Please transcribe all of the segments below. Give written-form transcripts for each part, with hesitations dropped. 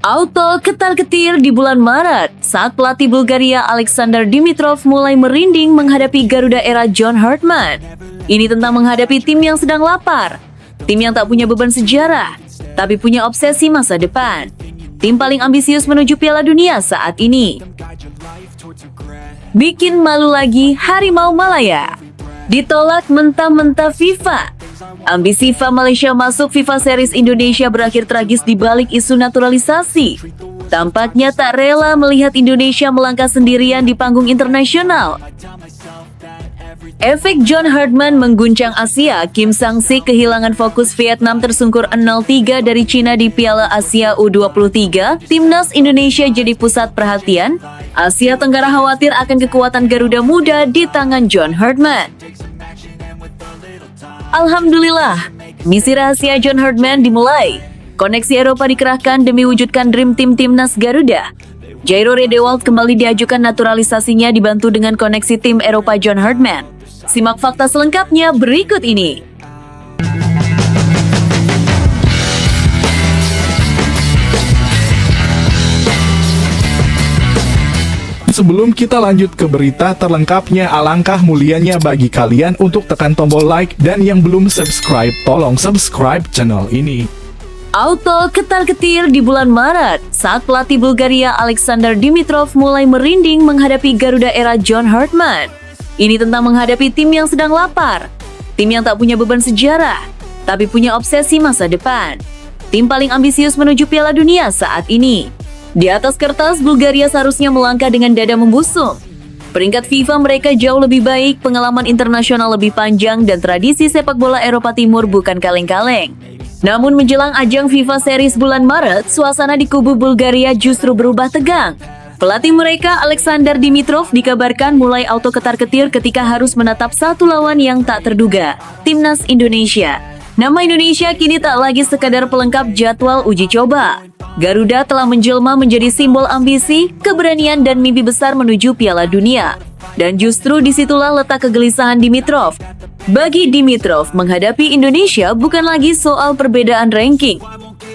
Auto ketar-ketir di bulan Maret saat pelatih Bulgaria Alexander Dimitrov mulai merinding menghadapi Garuda era John Hartman. Ini tentang menghadapi tim yang sedang lapar, tim yang tak punya beban sejarah, tapi punya obsesi masa depan. Tim paling ambisius menuju Piala Dunia saat ini. Bikin malu lagi Harimau Malaya. Ditolak mentah-mentah FIFA. Ambisi FIFA Malaysia masuk FIFA Series Indonesia berakhir tragis di balik isu naturalisasi. Tampaknya tak rela melihat Indonesia melangkah sendirian di panggung internasional. Efek John Hartman mengguncang Asia. Kim Sang-sik kehilangan fokus. Vietnam tersungkur 0-3 dari Cina di Piala Asia U23. Timnas Indonesia jadi pusat perhatian. Asia Tenggara khawatir akan kekuatan Garuda Muda di tangan John Hartman. Alhamdulillah, misi rahasia John Hartman dimulai. Koneksi Eropa dikerahkan demi wujudkan Dream Team Timnas Garuda. Jairo Redewald kembali diajukan naturalisasinya dibantu dengan koneksi tim Eropa John Hartman. Simak fakta selengkapnya berikut ini. Sebelum kita lanjut ke berita terlengkapnya, alangkah mulianya bagi kalian untuk tekan tombol like dan yang belum subscribe, tolong subscribe channel ini. Auto ketar-ketir di bulan Maret saat pelatih Bulgaria Alexander Dimitrov mulai merinding menghadapi Garuda era John Hartman. Ini tentang menghadapi tim yang sedang lapar, tim yang tak punya beban sejarah, tapi punya obsesi masa depan. Tim paling ambisius menuju Piala Dunia saat ini. Di atas kertas, Bulgaria seharusnya melangkah dengan dada membusung. Peringkat FIFA mereka jauh lebih baik, pengalaman internasional lebih panjang, dan tradisi sepak bola Eropa Timur bukan kaleng-kaleng. Namun menjelang ajang FIFA Series bulan Maret, suasana di kubu Bulgaria justru berubah tegang. Pelatih mereka, Alexander Dimitrov, dikabarkan mulai auto ketar-ketir ketika harus menatap satu lawan yang tak terduga, Timnas Indonesia. Nama Indonesia kini tak lagi sekadar pelengkap jadwal uji coba. Garuda telah menjelma menjadi simbol ambisi, keberanian, dan mimpi besar menuju Piala Dunia. Dan justru disitulah letak kegelisahan Dimitrov. Bagi Dimitrov, menghadapi Indonesia bukan lagi soal perbedaan ranking.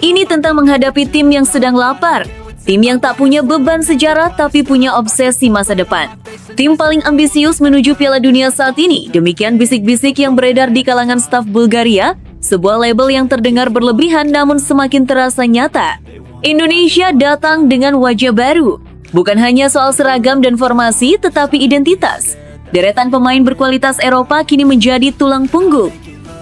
Ini tentang menghadapi tim yang sedang lapar, tim yang tak punya beban sejarah tapi punya obsesi masa depan. Tim paling ambisius menuju Piala Dunia saat ini, demikian bisik-bisik yang beredar di kalangan staf Bulgaria, sebuah label yang terdengar berlebihan namun semakin terasa nyata. Indonesia datang dengan wajah baru, bukan hanya soal seragam dan formasi, tetapi identitas. Deretan pemain berkualitas Eropa kini menjadi tulang punggung.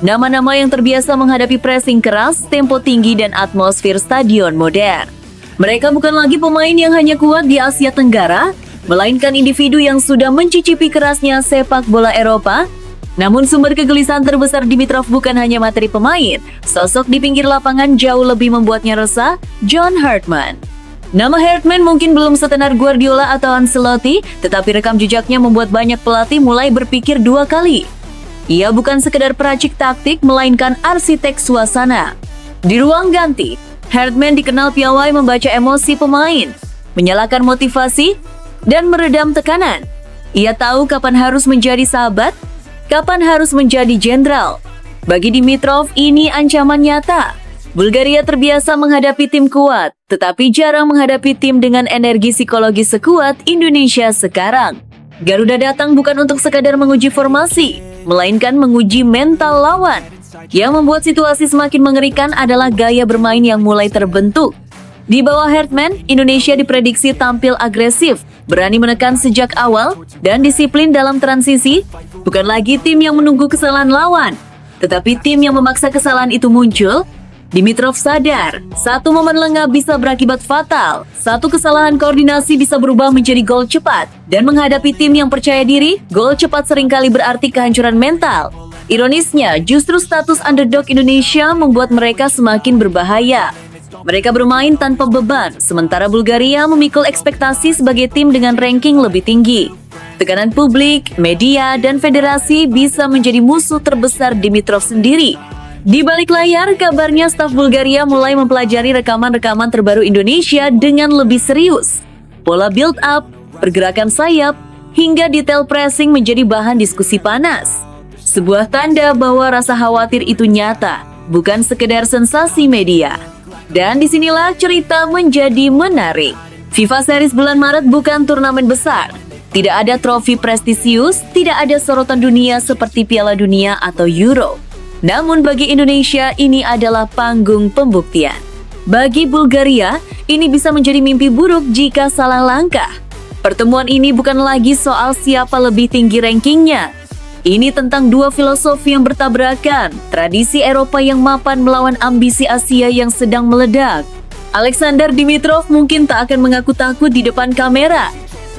Nama-nama yang terbiasa menghadapi pressing keras, tempo tinggi, dan atmosfer stadion modern. Mereka bukan lagi pemain yang hanya kuat di Asia Tenggara, melainkan individu yang sudah mencicipi kerasnya sepak bola Eropa. Namun sumber kegelisahan terbesar Dimitrov bukan hanya materi pemain. Sosok di pinggir lapangan jauh lebih membuatnya resah, John Hartman. Nama Hartman mungkin belum setenar Guardiola atau Ancelotti, tetapi rekam jejaknya membuat banyak pelatih mulai berpikir dua kali. Ia bukan sekedar peracik taktik, melainkan arsitek suasana. Di ruang ganti, Hartman dikenal piawai membaca emosi pemain, menyalakan motivasi, dan meredam tekanan. Ia tahu kapan harus menjadi sahabat, kapan harus menjadi jenderal. Bagi Dimitrov, ini ancaman nyata. Bulgaria terbiasa menghadapi tim kuat, tetapi jarang menghadapi tim dengan energi psikologis sekuat Indonesia sekarang. Garuda datang bukan untuk sekadar menguji formasi, melainkan menguji mental lawan. Yang membuat situasi semakin mengerikan adalah gaya bermain yang mulai terbentuk. Di bawah Hartman, Indonesia diprediksi tampil agresif, berani menekan sejak awal, dan disiplin dalam transisi. Bukan lagi tim yang menunggu kesalahan lawan, tetapi tim yang memaksa kesalahan itu muncul. Dimitrov sadar, satu momen lengah bisa berakibat fatal, satu kesalahan koordinasi bisa berubah menjadi gol cepat. Dan menghadapi tim yang percaya diri, gol cepat seringkali berarti kehancuran mental. Ironisnya, justru status underdog Indonesia membuat mereka semakin berbahaya. Mereka bermain tanpa beban, sementara Bulgaria memikul ekspektasi sebagai tim dengan ranking lebih tinggi. Tekanan publik, media, dan federasi bisa menjadi musuh terbesar Dimitrov sendiri. Di balik layar, kabarnya staf Bulgaria mulai mempelajari rekaman-rekaman terbaru Indonesia dengan lebih serius. Pola build-up, pergerakan sayap, hingga detail pressing menjadi bahan diskusi panas. Sebuah tanda bahwa rasa khawatir itu nyata, bukan sekedar sensasi media. Dan disinilah cerita menjadi menarik. FIFA Series bulan Maret bukan turnamen besar. Tidak ada trofi prestisius, tidak ada sorotan dunia seperti Piala Dunia atau Euro. Namun bagi Indonesia ini adalah panggung pembuktian. Bagi Bulgaria, ini bisa menjadi mimpi buruk jika salah langkah. Pertemuan ini bukan lagi soal siapa lebih tinggi rankingnya. Ini tentang dua filosofi yang bertabrakan, tradisi Eropa yang mapan melawan ambisi Asia yang sedang meledak. Alexander Dimitrov mungkin tak akan mengaku takut di depan kamera.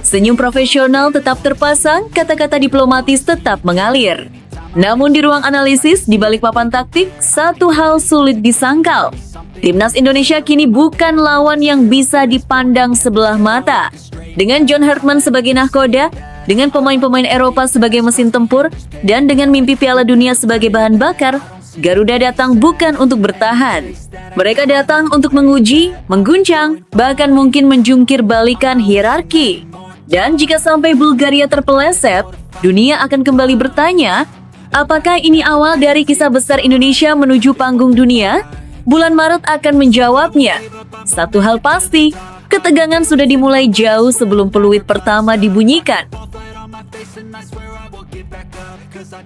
Senyum profesional tetap terpasang, kata-kata diplomatis tetap mengalir. Namun di ruang analisis, di balik papan taktik, satu hal sulit disangkal. Timnas Indonesia kini bukan lawan yang bisa dipandang sebelah mata. Dengan John Hartman sebagai nahkoda, dengan pemain-pemain Eropa sebagai mesin tempur, dan dengan mimpi Piala Dunia sebagai bahan bakar, Garuda datang bukan untuk bertahan. Mereka datang untuk menguji, mengguncang, bahkan mungkin menjungkir balikan hierarki. Dan jika sampai Bulgaria terpeleset, dunia akan kembali bertanya, apakah ini awal dari kisah besar Indonesia menuju panggung dunia? Bulan Maret akan menjawabnya. Satu hal pasti, ketegangan sudah dimulai jauh sebelum peluit pertama dibunyikan.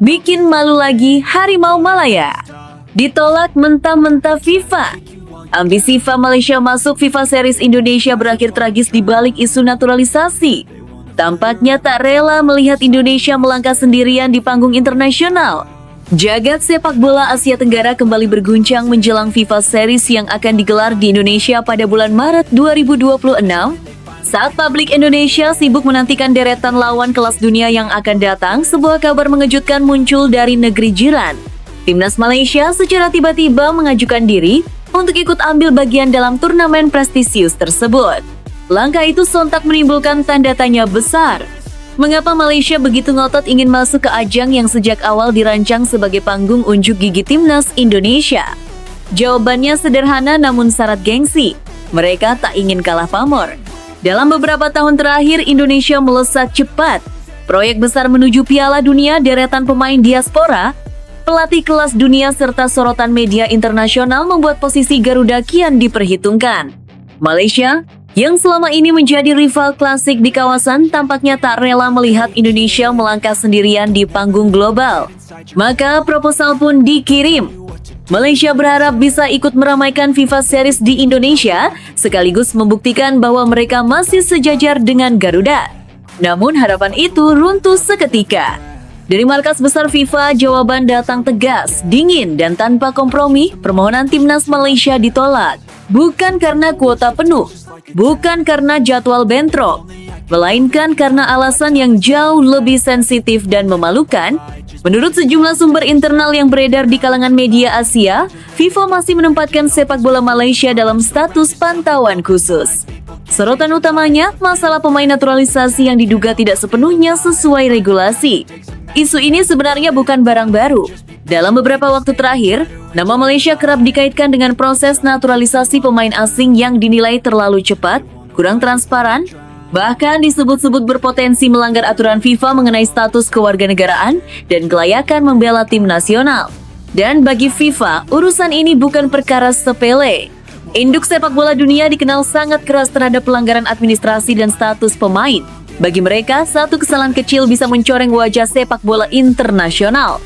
Bikin malu lagi Harimau Malaya. Ditolak mentah-mentah FIFA. Ambisi FIFA Malaysia masuk FIFA Series Indonesia berakhir tragis di balik isu naturalisasi. Tampaknya tak rela melihat Indonesia melangkah sendirian di panggung internasional. Jagat sepak bola Asia Tenggara kembali berguncang menjelang FIFA Series yang akan digelar di Indonesia pada bulan Maret 2026. Saat publik Indonesia sibuk menantikan deretan lawan kelas dunia yang akan datang, sebuah kabar mengejutkan muncul dari negeri jiran. Timnas Malaysia secara tiba-tiba mengajukan diri untuk ikut ambil bagian dalam turnamen prestisius tersebut. Langkah itu sontak menimbulkan tanda tanya besar. Mengapa Malaysia begitu ngotot ingin masuk ke ajang yang sejak awal dirancang sebagai panggung unjuk gigi Timnas Indonesia? Jawabannya sederhana namun syarat gengsi. Mereka tak ingin kalah pamor. Dalam beberapa tahun terakhir, Indonesia melesat cepat. Proyek besar menuju Piala Dunia, deretan pemain diaspora, pelatih kelas dunia serta sorotan media internasional membuat posisi Garuda kian diperhitungkan. Malaysia, yang selama ini menjadi rival klasik di kawasan, tampaknya tak rela melihat Indonesia melangkah sendirian di panggung global. Maka proposal pun dikirim. Malaysia berharap bisa ikut meramaikan FIFA Series di Indonesia, sekaligus membuktikan bahwa mereka masih sejajar dengan Garuda. Namun harapan itu runtuh seketika. Dari markas besar FIFA, jawaban datang tegas, dingin, dan tanpa kompromi. Permohonan Timnas Malaysia ditolak. Bukan karena kuota penuh, bukan karena jadwal bentrok, melainkan karena alasan yang jauh lebih sensitif dan memalukan. Menurut sejumlah sumber internal yang beredar di kalangan media Asia, FIFA masih menempatkan sepak bola Malaysia dalam status pantauan khusus. Sorotan utamanya, masalah pemain naturalisasi yang diduga tidak sepenuhnya sesuai regulasi. Isu ini sebenarnya bukan barang baru. Dalam beberapa waktu terakhir, nama Malaysia kerap dikaitkan dengan proses naturalisasi pemain asing yang dinilai terlalu cepat, kurang transparan, bahkan disebut-sebut berpotensi melanggar aturan FIFA mengenai status kewarganegaraan dan kelayakan membela tim nasional. Dan bagi FIFA, urusan ini bukan perkara sepele. Induk sepak bola dunia dikenal sangat keras terhadap pelanggaran administrasi dan status pemain. Bagi mereka, satu kesalahan kecil bisa mencoreng wajah sepak bola internasional.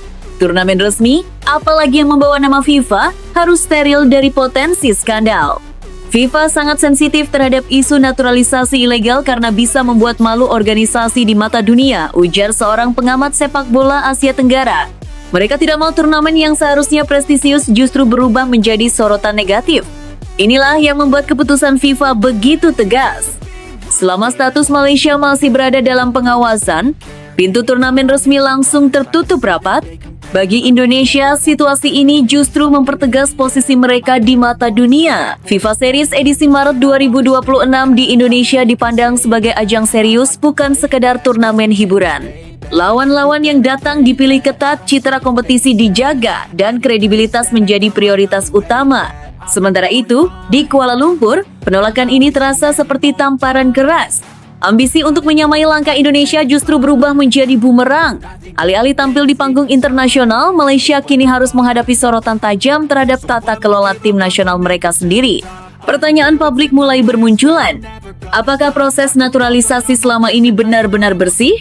Turnamen resmi, apalagi yang membawa nama FIFA, harus steril dari potensi skandal. FIFA sangat sensitif terhadap isu naturalisasi ilegal karena bisa membuat malu organisasi di mata dunia, ujar seorang pengamat sepak bola Asia Tenggara. Mereka tidak mau turnamen yang seharusnya prestisius justru berubah menjadi sorotan negatif. Inilah yang membuat keputusan FIFA begitu tegas. Selama status Malaysia masih berada dalam pengawasan, pintu turnamen resmi langsung tertutup rapat. Bagi Indonesia, situasi ini justru mempertegas posisi mereka di mata dunia. FIFA Series edisi Maret 2026 di Indonesia dipandang sebagai ajang serius, bukan sekedar turnamen hiburan. Lawan-lawan yang datang dipilih ketat, citra kompetisi dijaga, dan kredibilitas menjadi prioritas utama. Sementara itu, di Kuala Lumpur, penolakan ini terasa seperti tamparan keras. Ambisi untuk menyamai langkah Indonesia justru berubah menjadi bumerang. Alih-alih tampil di panggung internasional, Malaysia kini harus menghadapi sorotan tajam terhadap tata kelola tim nasional mereka sendiri. Pertanyaan publik mulai bermunculan. Apakah proses naturalisasi selama ini benar-benar bersih?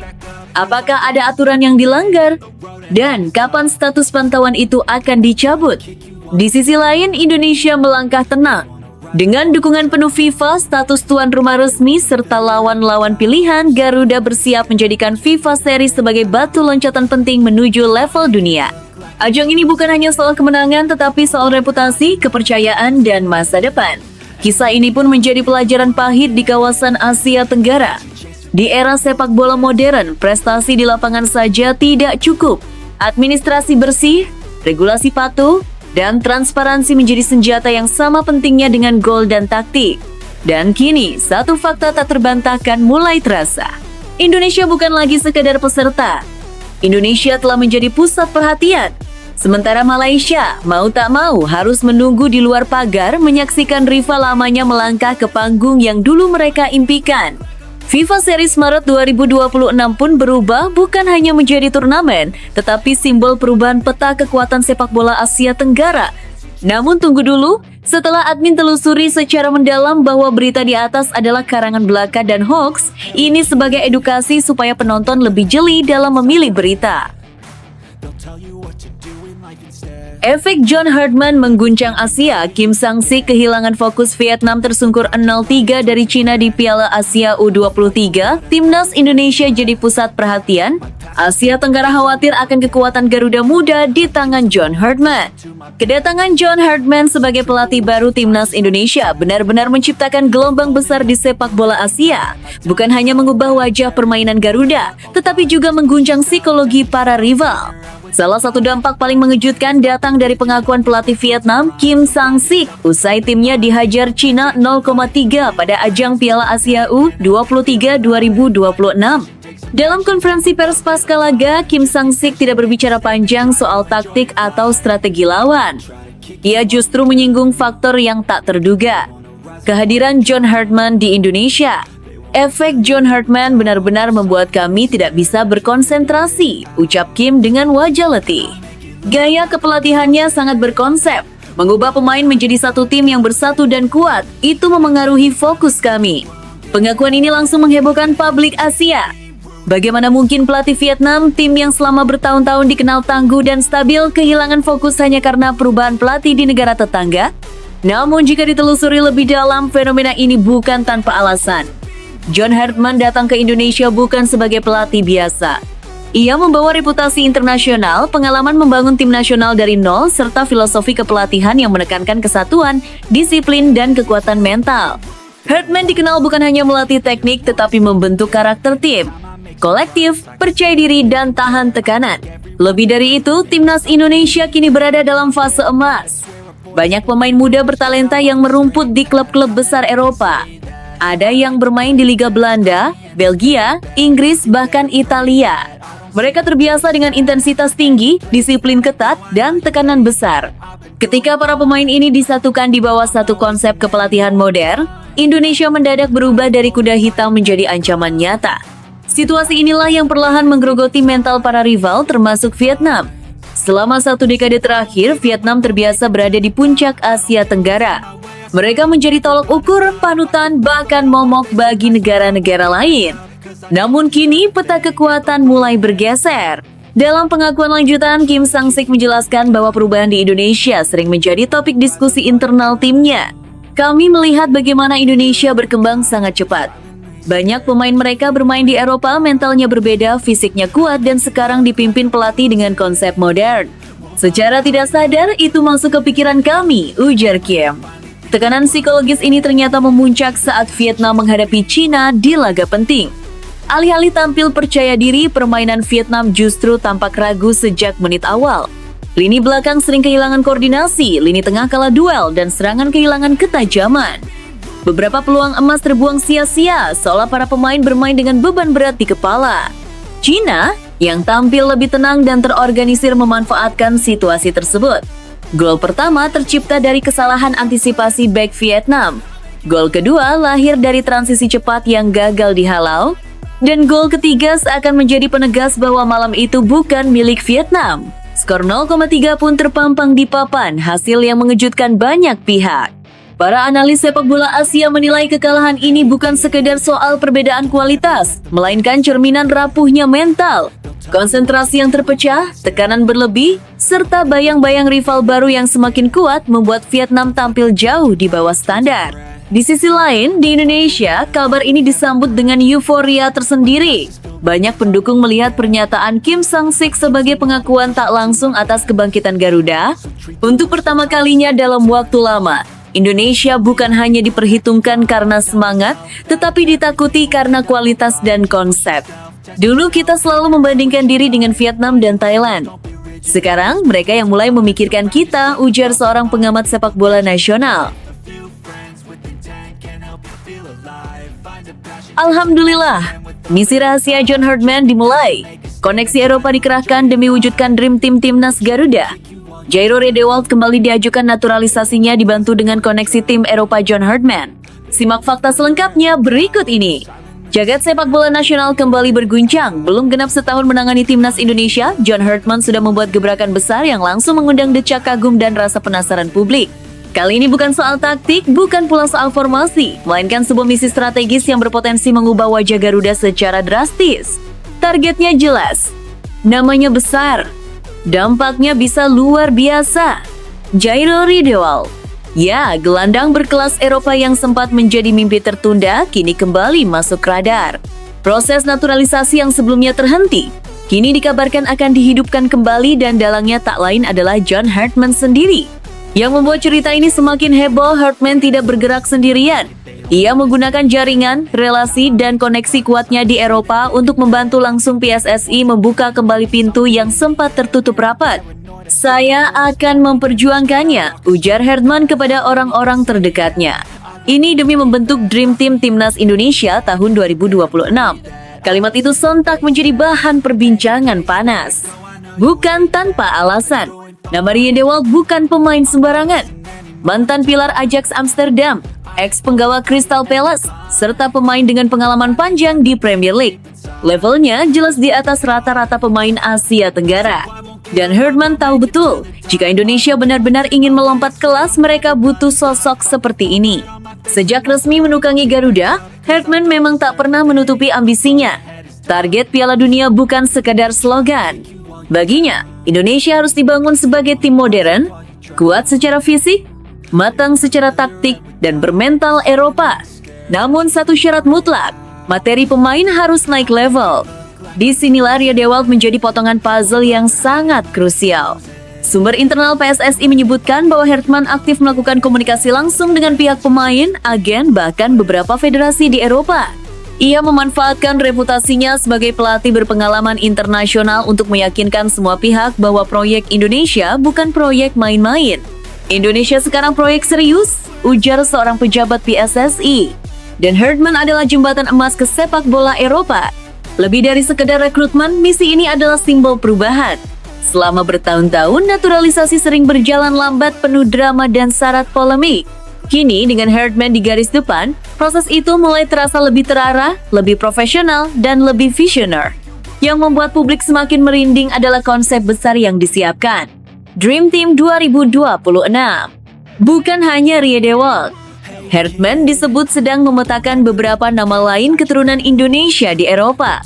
Apakah ada aturan yang dilanggar? Dan kapan status pantauan itu akan dicabut? Di sisi lain, Indonesia melangkah tenang. Dengan dukungan penuh FIFA, status tuan rumah resmi, serta lawan-lawan pilihan, Garuda bersiap menjadikan FIFA Series sebagai batu loncatan penting menuju level dunia. Ajang ini bukan hanya soal kemenangan, tetapi soal reputasi, kepercayaan, dan masa depan. Kisah ini pun menjadi pelajaran pahit di kawasan Asia Tenggara. Di era sepak bola modern, prestasi di lapangan saja tidak cukup. Administrasi bersih, regulasi patuh, dan transparansi menjadi senjata yang sama pentingnya dengan gol dan taktik. Dan kini, satu fakta tak terbantahkan mulai terasa. Indonesia bukan lagi sekadar peserta. Indonesia telah menjadi pusat perhatian. Sementara Malaysia, mau tak mau, harus menunggu di luar pagar menyaksikan rival lamanya melangkah ke panggung yang dulu mereka impikan. FIFA Series Maret 2026 pun berubah bukan hanya menjadi turnamen, tetapi simbol perubahan peta kekuatan sepak bola Asia Tenggara. Namun tunggu dulu, setelah admin telusuri secara mendalam bahwa berita di atas adalah karangan belaka dan hoax, ini sebagai edukasi supaya penonton lebih jeli dalam memilih berita. Efek John Herdman mengguncang Asia. Kim Sang-sik kehilangan fokus. Vietnam tersungkur 0-3 dari Cina di Piala Asia U23. Timnas Indonesia jadi pusat perhatian. Asia Tenggara khawatir akan kekuatan Garuda Muda di tangan John Herdman. Kedatangan John Herdman sebagai pelatih baru Timnas Indonesia benar-benar menciptakan gelombang besar di sepak bola Asia. Bukan hanya mengubah wajah permainan Garuda, tetapi juga mengguncang psikologi para rival. Salah satu dampak paling mengejutkan datang dari pengakuan pelatih Vietnam, Kim Sang-sik, usai timnya dihajar Cina 0,3 pada ajang Piala Asia U23 2026. Dalam konferensi pers pasca laga, Kim Sang-sik tidak berbicara panjang soal taktik atau strategi lawan. Ia justru menyinggung faktor yang tak terduga, kehadiran John Herdman di Indonesia. Efek John Herdman benar-benar membuat kami tidak bisa berkonsentrasi, ucap Kim dengan wajah letih. Gaya kepelatihannya sangat berkonsep, mengubah pemain menjadi satu tim yang bersatu dan kuat, itu memengaruhi fokus kami. Pengakuan ini langsung menghebohkan publik Asia. Bagaimana mungkin pelatih Vietnam, tim yang selama bertahun-tahun dikenal tangguh dan stabil, kehilangan fokus hanya karena perubahan pelatih di negara tetangga? Namun jika ditelusuri lebih dalam, fenomena ini bukan tanpa alasan. John Herdman datang ke Indonesia bukan sebagai pelatih biasa. Ia membawa reputasi internasional, pengalaman membangun tim nasional dari nol, serta filosofi kepelatihan yang menekankan kesatuan, disiplin, dan kekuatan mental. Herdman dikenal bukan hanya melatih teknik, tetapi membentuk karakter tim, kolektif, percaya diri, dan tahan tekanan. Lebih dari itu, Timnas Indonesia kini berada dalam fase emas. Banyak pemain muda bertalenta yang merumput di klub-klub besar Eropa. Ada yang bermain di Liga Belanda, Belgia, Inggris, bahkan Italia. Mereka terbiasa dengan intensitas tinggi, disiplin ketat, dan tekanan besar. Ketika para pemain ini disatukan di bawah satu konsep kepelatihan modern, Indonesia mendadak berubah dari kuda hitam menjadi ancaman nyata. Situasi inilah yang perlahan menggerogoti mental para rival termasuk Vietnam. Selama satu dekade terakhir, Vietnam terbiasa berada di puncak Asia Tenggara. Mereka menjadi tolok ukur, panutan, bahkan momok bagi negara-negara lain. Namun kini peta kekuatan mulai bergeser. Dalam pengakuan lanjutan, Kim Sang-sik menjelaskan bahwa perubahan di Indonesia sering menjadi topik diskusi internal timnya. Kami melihat bagaimana Indonesia berkembang sangat cepat. Banyak pemain mereka bermain di Eropa, mentalnya berbeda, fisiknya kuat, dan sekarang dipimpin pelatih dengan konsep modern. Secara tidak sadar, itu masuk ke pikiran kami, ujar Kim. Tekanan psikologis ini ternyata memuncak saat Vietnam menghadapi Cina di laga penting. Alih-alih tampil percaya diri, permainan Vietnam justru tampak ragu sejak menit awal. Lini belakang sering kehilangan koordinasi, lini tengah kalah duel, dan serangan kehilangan ketajaman. Beberapa peluang emas terbuang sia-sia, seolah para pemain bermain dengan beban berat di kepala. Cina, yang tampil lebih tenang dan terorganisir, memanfaatkan situasi tersebut. Gol pertama tercipta dari kesalahan antisipasi bek Vietnam. Gol kedua lahir dari transisi cepat yang gagal dihalau, dan gol ketiga seakan menjadi penegas bahwa malam itu bukan milik Vietnam. Skor 0,3 pun terpampang di papan, hasil yang mengejutkan banyak pihak. Para analis sepak bola Asia menilai kekalahan ini bukan sekedar soal perbedaan kualitas, melainkan cerminan rapuhnya mental. Konsentrasi yang terpecah, tekanan berlebih, serta bayang-bayang rival baru yang semakin kuat membuat Vietnam tampil jauh di bawah standar. Di sisi lain, di Indonesia, kabar ini disambut dengan euforia tersendiri. Banyak pendukung melihat pernyataan Kim Sang-sik sebagai pengakuan tak langsung atas kebangkitan Garuda. Untuk pertama kalinya dalam waktu lama, Indonesia bukan hanya diperhitungkan karena semangat, tetapi ditakuti karena kualitas dan konsep. Dulu kita selalu membandingkan diri dengan Vietnam dan Thailand. Sekarang mereka yang mulai memikirkan kita, ujar seorang pengamat sepak bola nasional. Alhamdulillah, misi rahasia John Herdman dimulai. Koneksi Eropa dikerahkan demi wujudkan Dream Team Timnas Garuda. Jairo Riedewald kembali diajukan naturalisasinya dibantu dengan koneksi tim Eropa John Herdman. Simak fakta selengkapnya berikut ini. Jagat sepak bola nasional kembali berguncang. Belum genap setahun menangani timnas Indonesia, John Herdman sudah membuat gebrakan besar yang langsung mengundang decak kagum dan rasa penasaran publik. Kali ini bukan soal taktik, bukan pula soal formasi, melainkan sebuah misi strategis yang berpotensi mengubah wajah Garuda secara drastis. Targetnya jelas, namanya besar, dampaknya bisa luar biasa. Jairo Riedewald. Ya, gelandang berkelas Eropa yang sempat menjadi mimpi tertunda, kini kembali masuk radar. Proses naturalisasi yang sebelumnya terhenti, kini dikabarkan akan dihidupkan kembali dan dalangnya tak lain adalah John Herdman sendiri. Yang membuat cerita ini semakin heboh, Herdman tidak bergerak sendirian. Ia menggunakan jaringan, relasi, dan koneksi kuatnya di Eropa untuk membantu langsung PSSI membuka kembali pintu yang sempat tertutup rapat. Saya akan memperjuangkannya, ujar Herdman kepada orang-orang terdekatnya. Ini demi membentuk Dream Team Timnas Indonesia tahun 2026. Kalimat itu sontak menjadi bahan perbincangan panas. Bukan tanpa alasan. Nama Riedewald bukan pemain sembarangan. Mantan pilar Ajax Amsterdam, ex-penggawa Crystal Palace, serta pemain dengan pengalaman panjang di Premier League. Levelnya jelas di atas rata-rata pemain Asia Tenggara. Dan Herdman tahu betul, jika Indonesia benar-benar ingin melompat kelas, mereka butuh sosok seperti ini. Sejak resmi menukangi Garuda, Herdman memang tak pernah menutupi ambisinya. Target Piala Dunia bukan sekadar slogan. Baginya, Indonesia harus dibangun sebagai tim modern, kuat secara fisik, matang secara taktik, dan bermental Eropa. Namun satu syarat mutlak, materi pemain harus naik level. Disinilah Riedewald menjadi potongan puzzle yang sangat krusial. Sumber internal PSSI menyebutkan bahwa Herdman aktif melakukan komunikasi langsung dengan pihak pemain, agen, bahkan beberapa federasi di Eropa. Ia memanfaatkan reputasinya sebagai pelatih berpengalaman internasional untuk meyakinkan semua pihak bahwa proyek Indonesia bukan proyek main-main. Indonesia sekarang proyek serius, ujar seorang pejabat PSSI. Dan Herdman adalah jembatan emas ke sepak bola Eropa. Lebih dari sekedar rekrutmen, misi ini adalah simbol perubahan. Selama bertahun-tahun, naturalisasi sering berjalan lambat, penuh drama dan syarat polemik. Kini, dengan Herdman di garis depan, proses itu mulai terasa lebih terarah, lebih profesional, dan lebih visioner. Yang membuat publik semakin merinding adalah konsep besar yang disiapkan. Dream Team 2026. Bukan hanya Riedewald. Herdman disebut sedang memetakan beberapa nama lain keturunan Indonesia di Eropa.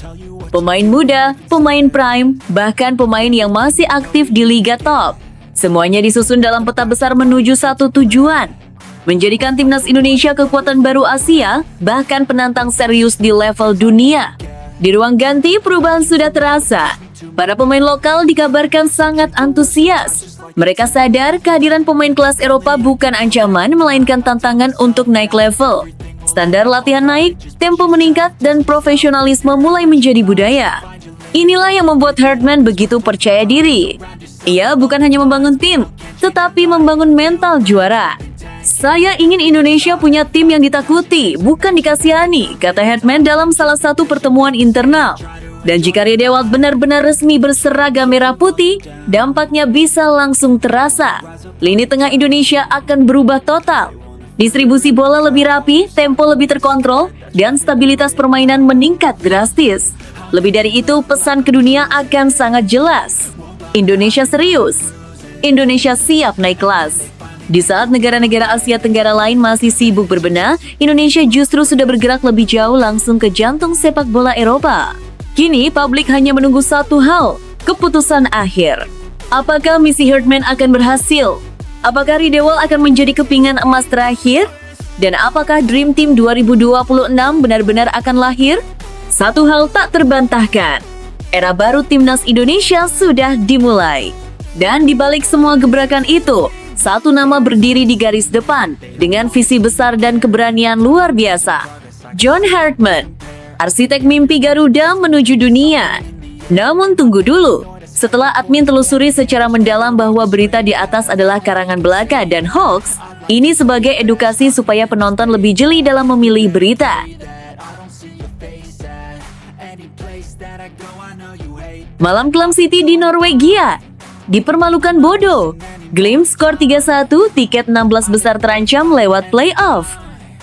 Pemain muda, pemain prime, bahkan pemain yang masih aktif di liga top. Semuanya disusun dalam peta besar menuju satu tujuan. Menjadikan timnas Indonesia kekuatan baru Asia, bahkan penantang serius di level dunia. Di ruang ganti, perubahan sudah terasa. Para pemain lokal dikabarkan sangat antusias. Mereka sadar kehadiran pemain kelas Eropa bukan ancaman, melainkan tantangan untuk naik level. Standar latihan naik, tempo meningkat, dan profesionalisme mulai menjadi budaya. Inilah yang membuat Herdman begitu percaya diri. Ia bukan hanya membangun tim, tetapi membangun mental juara. Saya ingin Indonesia punya tim yang ditakuti, bukan dikasihani, kata Herdman dalam salah satu pertemuan internal. Dan jika Riedewald benar-benar resmi berseragam merah putih, dampaknya bisa langsung terasa. Lini tengah Indonesia akan berubah total. Distribusi bola lebih rapi, tempo lebih terkontrol, dan stabilitas permainan meningkat drastis. Lebih dari itu, pesan ke dunia akan sangat jelas. Indonesia serius. Indonesia siap naik kelas. Di saat negara-negara Asia Tenggara lain masih sibuk berbenah, Indonesia justru sudah bergerak lebih jauh langsung ke jantung sepak bola Eropa. Kini, publik hanya menunggu satu hal, keputusan akhir. Apakah misi Herdman akan berhasil? Apakah Ridewol akan menjadi kepingan emas terakhir? Dan apakah Dream Team 2026 benar-benar akan lahir? Satu hal tak terbantahkan, era baru Timnas Indonesia sudah dimulai. Dan di balik semua gebrakan itu, satu nama berdiri di garis depan dengan visi besar dan keberanian luar biasa. John Herdman, arsitek mimpi Garuda menuju dunia. Namun tunggu dulu. Setelah admin telusuri secara mendalam bahwa berita di atas adalah karangan belaka dan hoax, ini sebagai edukasi supaya penonton lebih jeli dalam memilih berita. Malam kelam City di Norwegia. Dipermalukan Bodo. Glimt skor 3-1, tiket 16 besar terancam lewat playoff.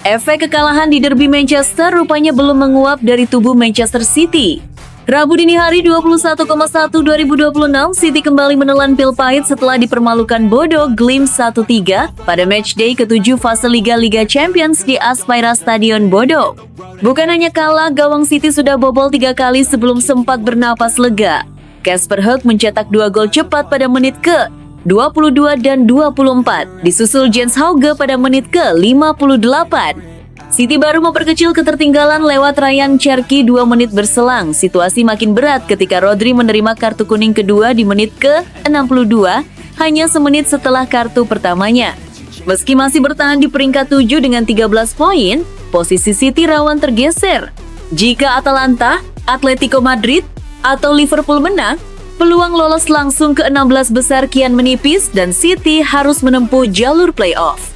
Efek kekalahan di derby Manchester rupanya belum menguap dari tubuh Manchester City. Rabu dini hari 21,1/2026, City kembali menelan pil pahit setelah dipermalukan Bodo Glimt 1-3 pada matchday ke-7 fase Liga Champions di Aspire Stadion Bodo. Bukan hanya kalah, gawang City sudah bobol 3 kali sebelum sempat bernapas lega. Kasper Høeg mencetak 2 gol cepat pada menit ke-22 dan 24, disusul Jens Hauge pada menit ke-58. City baru memperkecil ketertinggalan lewat Ryan Cherki 2 menit berselang. Situasi makin berat ketika Rodri menerima kartu kuning kedua di menit ke-62, hanya semenit setelah kartu pertamanya. Meski masih bertahan di peringkat 7 dengan 13 poin, posisi City rawan tergeser. Jika Atalanta, Atletico Madrid, atau Liverpool menang, peluang lolos langsung ke 16 besar kian menipis dan City harus menempuh jalur playoff.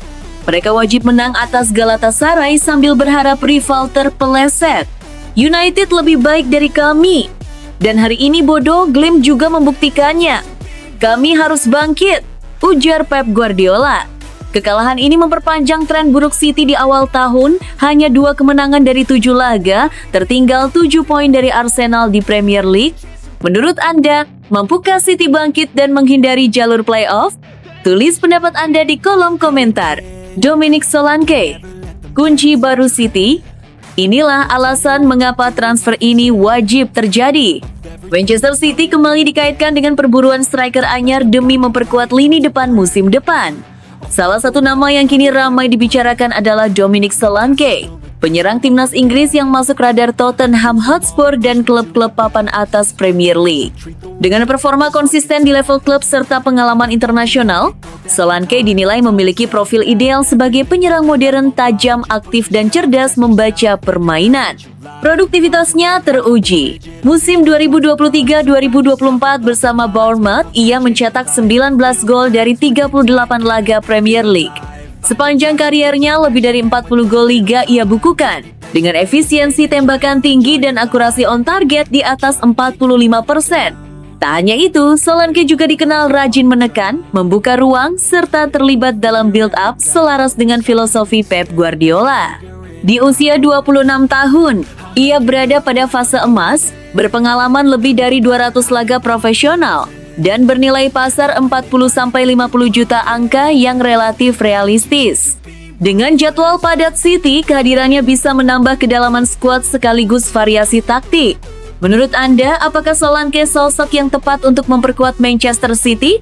Mereka wajib menang atas Galatasaray sambil berharap rival terpeleset. United lebih baik dari kami. Dan hari ini Bodo Glimt juga membuktikannya. Kami harus bangkit, ujar Pep Guardiola. Kekalahan ini memperpanjang tren buruk City di awal tahun, hanya 2 kemenangan dari 7 laga, tertinggal 7 poin dari Arsenal di Premier League. Menurut Anda, mampukah City bangkit dan menghindari jalur playoff? Tulis pendapat Anda di kolom komentar. Dominic Solanke, kunci baru City. Inilah alasan mengapa transfer ini wajib terjadi. Manchester City kembali dikaitkan dengan perburuan striker anyar demi memperkuat lini depan musim depan. Salah satu nama yang kini ramai dibicarakan adalah Dominic Solanke, penyerang timnas Inggris yang masuk radar Tottenham Hotspur dan klub-klub papan atas Premier League. Dengan performa konsisten di level klub serta pengalaman internasional, Solanke dinilai memiliki profil ideal sebagai penyerang modern, tajam, aktif, dan cerdas membaca permainan. Produktivitasnya teruji. Musim 2023-2024 bersama Bournemouth, ia mencetak 19 gol dari 38 laga Premier League. Sepanjang kariernya, lebih dari 40 gol liga ia bukukan, dengan efisiensi tembakan tinggi dan akurasi on target di atas 45%. Tak hanya itu, Solanke juga dikenal rajin menekan, membuka ruang, serta terlibat dalam build-up selaras dengan filosofi Pep Guardiola. Di usia 26 tahun, ia berada pada fase emas, berpengalaman lebih dari 200 laga profesional, dan bernilai pasar 40-50 juta, angka yang relatif realistis. Dengan jadwal padat City, kehadirannya bisa menambah kedalaman skuad sekaligus variasi taktik. Menurut Anda, apakah Solanke sosok yang tepat untuk memperkuat Manchester City?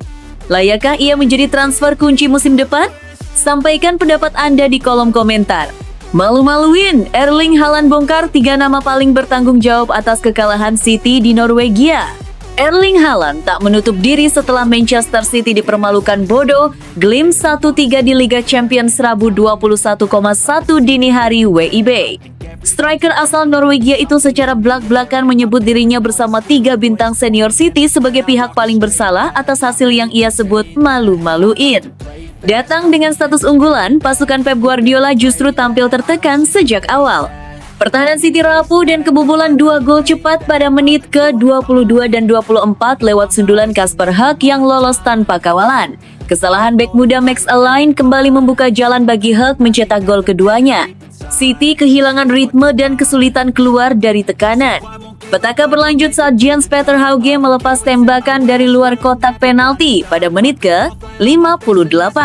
Layakkah ia menjadi transfer kunci musim depan? Sampaikan pendapat Anda di kolom komentar. Malu-maluin, Erling Haaland bongkar 3 nama paling bertanggung jawab atas kekalahan City di Norwegia. Erling Haaland tak menutup diri setelah Manchester City dipermalukan Bodo Glimt 1-3 di Liga Champions Rabu 21,1 dini hari WIB. Striker asal Norwegia itu secara belak-belakan menyebut dirinya bersama 3 bintang senior City sebagai pihak paling bersalah atas hasil yang ia sebut malu-maluin. Datang dengan status unggulan, pasukan Pep Guardiola justru tampil tertekan sejak awal. Pertahanan City rapuh dan kebobolan 2 gol cepat pada menit ke-22 dan 24 lewat sundulan Kasper Høeg yang lolos tanpa kawalan. Kesalahan bek muda Max Alline kembali membuka jalan bagi Hulk mencetak gol keduanya. City kehilangan ritme dan kesulitan keluar dari tekanan. Petaka berlanjut saat Jens Peter Hauge melepas tembakan dari luar kotak penalti pada menit ke-58.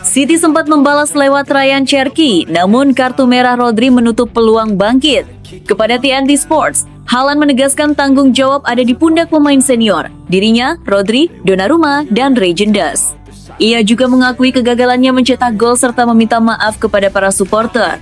City sempat membalas lewat Ryan Cherki, namun kartu merah Rodri menutup peluang bangkit. Kepada TNT Sports, Haaland menegaskan tanggung jawab ada di pundak pemain senior, dirinya, Rodri, Donnarumma, dan Reijnders. Ia juga mengakui kegagalannya mencetak gol serta meminta maaf kepada para supporter.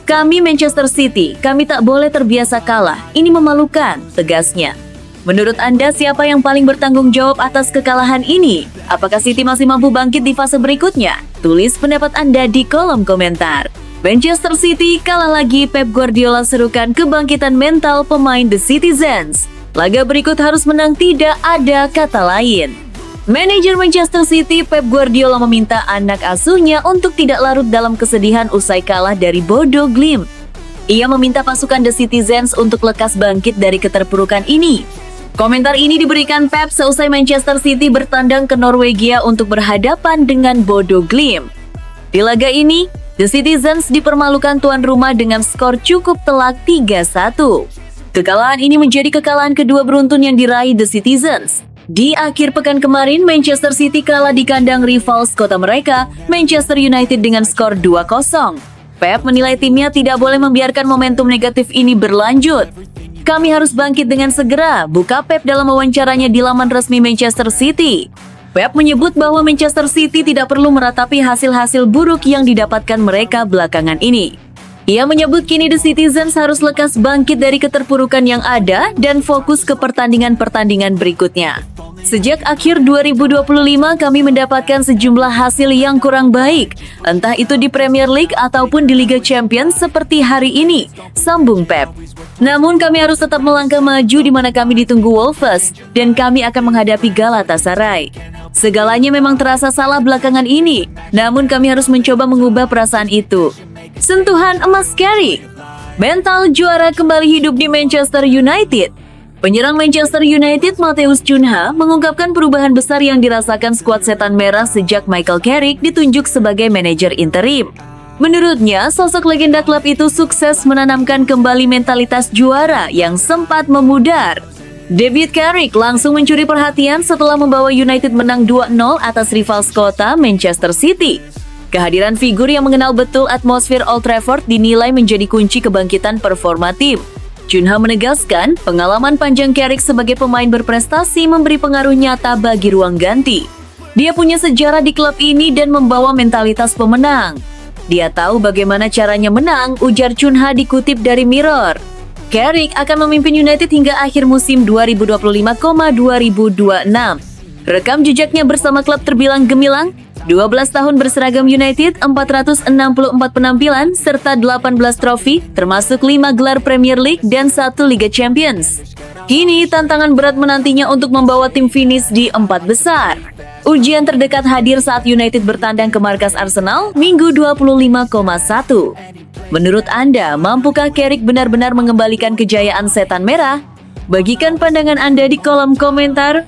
Kami Manchester City, kami tak boleh terbiasa kalah, ini memalukan, tegasnya. Menurut Anda siapa yang paling bertanggung jawab atas kekalahan ini? Apakah City masih mampu bangkit di fase berikutnya? Tulis pendapat Anda di kolom komentar. Manchester City kalah lagi, Pep Guardiola serukan kebangkitan mental pemain The Citizens. Laga berikut harus menang, tidak ada kata lain. Manajer Manchester City Pep Guardiola meminta anak asuhnya untuk tidak larut dalam kesedihan usai kalah dari Bodo Glimt. Ia meminta pasukan The Citizens untuk lekas bangkit dari keterpurukan ini. Komentar ini diberikan Pep seusai Manchester City bertandang ke Norwegia untuk berhadapan dengan Bodo Glimt. Di laga ini, The Citizens dipermalukan tuan rumah dengan skor cukup telak 3-1. Kekalahan ini menjadi kekalahan kedua beruntun yang diraih The Citizens. Di akhir pekan kemarin, Manchester City kalah di kandang rival kota mereka, Manchester United dengan skor 2-0. Pep menilai timnya tidak boleh membiarkan momentum negatif ini berlanjut. Kami harus bangkit dengan segera, buka Pep dalam wawancaranya di laman resmi Manchester City. Pep menyebut bahwa Manchester City tidak perlu meratapi hasil-hasil buruk yang didapatkan mereka belakangan ini. Ia menyebut kini The Citizens harus lekas bangkit dari keterpurukan yang ada dan fokus ke pertandingan-pertandingan berikutnya. Sejak akhir 2025 kami mendapatkan sejumlah hasil yang kurang baik, entah itu di Premier League ataupun di Liga Champions seperti hari ini, sambung Pep. Namun kami harus tetap melangkah maju di mana kami ditunggu Wolves dan kami akan menghadapi Galatasaray. Segalanya memang terasa salah belakangan ini, namun kami harus mencoba mengubah perasaan itu. Sentuhan emas Carrick. Mental juara kembali hidup di Manchester United. Penyerang Manchester United Matheus Cunha mengungkapkan perubahan besar yang dirasakan skuad setan merah sejak Michael Carrick ditunjuk sebagai manajer interim. Menurutnya, sosok legenda klub itu sukses menanamkan kembali mentalitas juara yang sempat memudar. David Carrick langsung mencuri perhatian setelah membawa United menang 2-0 atas rival kota Manchester City. Kehadiran figur yang mengenal betul atmosfer Old Trafford dinilai menjadi kunci kebangkitan performa tim. Cunha menegaskan, pengalaman panjang Carrick sebagai pemain berprestasi memberi pengaruh nyata bagi ruang ganti. Dia punya sejarah di klub ini dan membawa mentalitas pemenang. Dia tahu bagaimana caranya menang, ujar Cunha dikutip dari Mirror. Carrick akan memimpin United hingga akhir musim 2025-2026. Rekam jejaknya bersama klub terbilang gemilang, 12 tahun berseragam United, 464 penampilan, serta 18 trofi, termasuk 5 gelar Premier League dan 1 Liga Champions. Kini tantangan berat menantinya untuk membawa tim finish di 4 besar. Ujian terdekat hadir saat United bertandang ke markas Arsenal Minggu 25,1. Menurut Anda, mampukah Carrick benar-benar mengembalikan kejayaan setan merah? Bagikan pandangan Anda di kolom komentar.